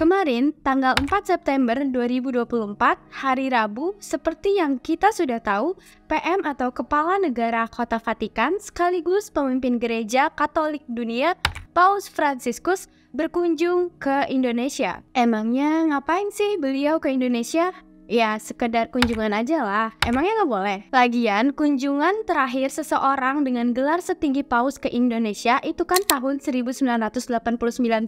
Kemarin, tanggal 4 September 2024, hari Rabu, seperti yang kita sudah tahu, PM atau Kepala Negara Kota Vatikan sekaligus pemimpin Gereja Katolik Dunia, Paus Fransiskus, berkunjung ke Indonesia. Emangnya ngapain sih beliau ke Indonesia? Ya, sekedar kunjungan aja lah. Emangnya nggak boleh? Lagian, kunjungan terakhir seseorang dengan gelar setinggi paus ke Indonesia itu kan tahun 1989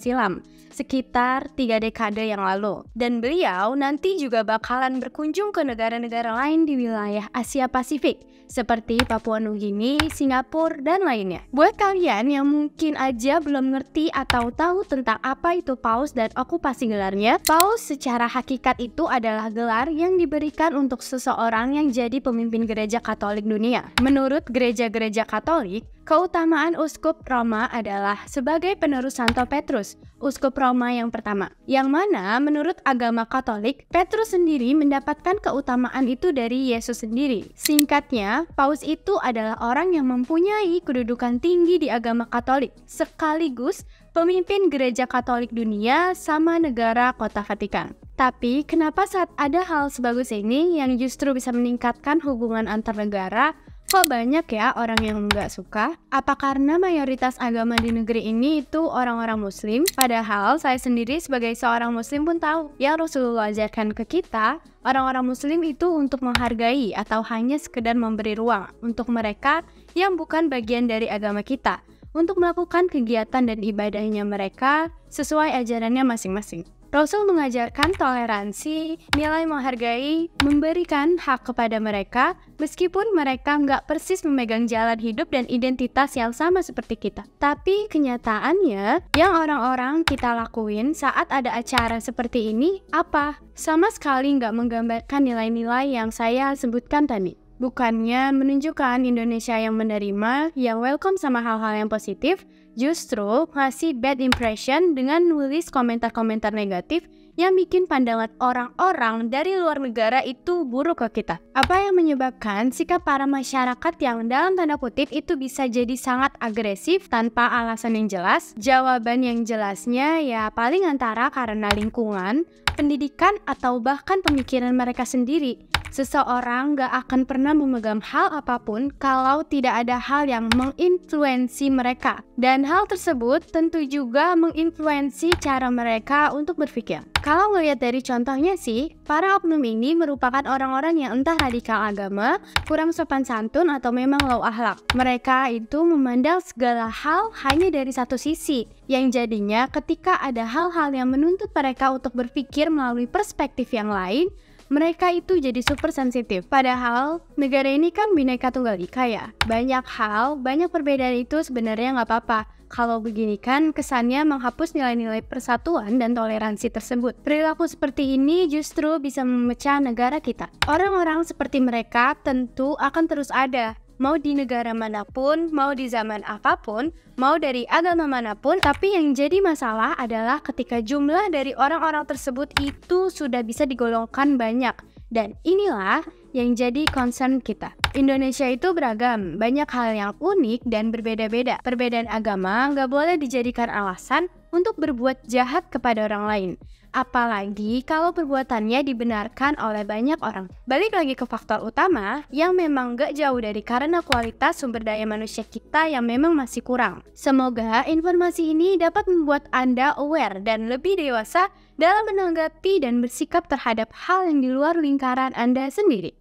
silam, sekitar 3 dekade yang lalu. Dan beliau nanti juga bakalan berkunjung ke negara-negara lain di wilayah Asia Pasifik, seperti Papua Nugini, Singapura, dan lainnya. Buat kalian yang mungkin aja belum ngerti atau tahu tentang apa itu paus dan okupasi gelarnya, paus secara hakikat itu adalah gelar yang diberikan untuk seseorang yang jadi pemimpin gereja Katolik dunia. Menurut gereja-gereja Katolik, keutamaan Uskup Roma adalah sebagai penerus Santo Petrus, Uskup Roma yang pertama. Yang mana menurut agama Katolik, Petrus sendiri mendapatkan keutamaan itu dari Yesus sendiri. Singkatnya, paus itu adalah orang yang mempunyai kedudukan tinggi di agama Katolik, sekaligus pemimpin gereja Katolik dunia sama negara Kota Vatikan. Tapi kenapa saat ada hal sebagus ini yang justru bisa meningkatkan hubungan antar negara, kok banyak ya orang yang nggak suka? Apa karena mayoritas agama di negeri ini itu orang-orang muslim? Padahal saya sendiri sebagai seorang muslim pun tahu yang Rasulullah ajarkan ke kita, orang-orang muslim itu untuk menghargai atau hanya sekedar memberi ruang untuk mereka yang bukan bagian dari agama kita, untuk melakukan kegiatan dan ibadahnya mereka sesuai ajarannya masing-masing. Rasul mengajarkan toleransi, nilai menghargai, memberikan hak kepada mereka, meskipun mereka nggak persis memegang jalan hidup dan identitas yang sama seperti kita. Tapi kenyataannya, yang orang-orang kita lakuin saat ada acara seperti ini, apa? Sama sekali nggak menggambarkan nilai-nilai yang saya sebutkan tadi. Bukannya menunjukkan Indonesia yang menerima, yang welcome sama hal-hal yang positif, justru ngasih bad impression dengan nulis komentar-komentar negatif yang bikin pandangan orang-orang dari luar negara itu buruk ke kita. Apa yang menyebabkan sikap para masyarakat yang dalam tanda kutip itu bisa jadi sangat agresif tanpa alasan yang jelas? Jawaban yang jelasnya ya paling antara karena lingkungan, pendidikan, atau bahkan pemikiran mereka sendiri. Seseorang gak akan pernah memegang hal apapun kalau tidak ada hal yang menginfluensi mereka. Dan hal tersebut tentu juga menginfluensi cara mereka untuk berpikir. Kalau ngelihat dari contohnya sih, para oknum ini merupakan orang-orang yang entah radikal agama, kurang sopan santun, atau memang low akhlak. Mereka itu memandang segala hal hanya dari satu sisi, yang jadinya ketika ada hal-hal yang menuntut mereka untuk berpikir melalui perspektif yang lain, mereka itu jadi super sensitif. Padahal negara ini kan Bhinneka Tunggal Ika ya. Banyak hal, banyak perbedaan itu sebenarnya nggak apa-apa. Kalau begini kan kesannya menghapus nilai-nilai persatuan dan toleransi tersebut. Perilaku seperti ini justru bisa memecah negara kita. Orang-orang seperti mereka tentu akan terus ada. Mau di negara manapun, mau di zaman apapun, mau dari agama manapun. Tapi yang jadi masalah adalah ketika jumlah dari orang-orang tersebut itu sudah bisa digolongkan banyak. Dan inilah yang jadi concern kita. Indonesia itu beragam, banyak hal yang unik dan berbeda-beda. Perbedaan agama nggak boleh dijadikan alasan untuk berbuat jahat kepada orang lain. Apalagi kalau perbuatannya dibenarkan oleh banyak orang. Balik lagi ke faktor utama yang memang gak jauh dari karena kualitas sumber daya manusia kita yang memang masih kurang. Semoga informasi ini dapat membuat Anda aware dan lebih dewasa dalam menanggapi dan bersikap terhadap hal yang di luar lingkaran Anda sendiri.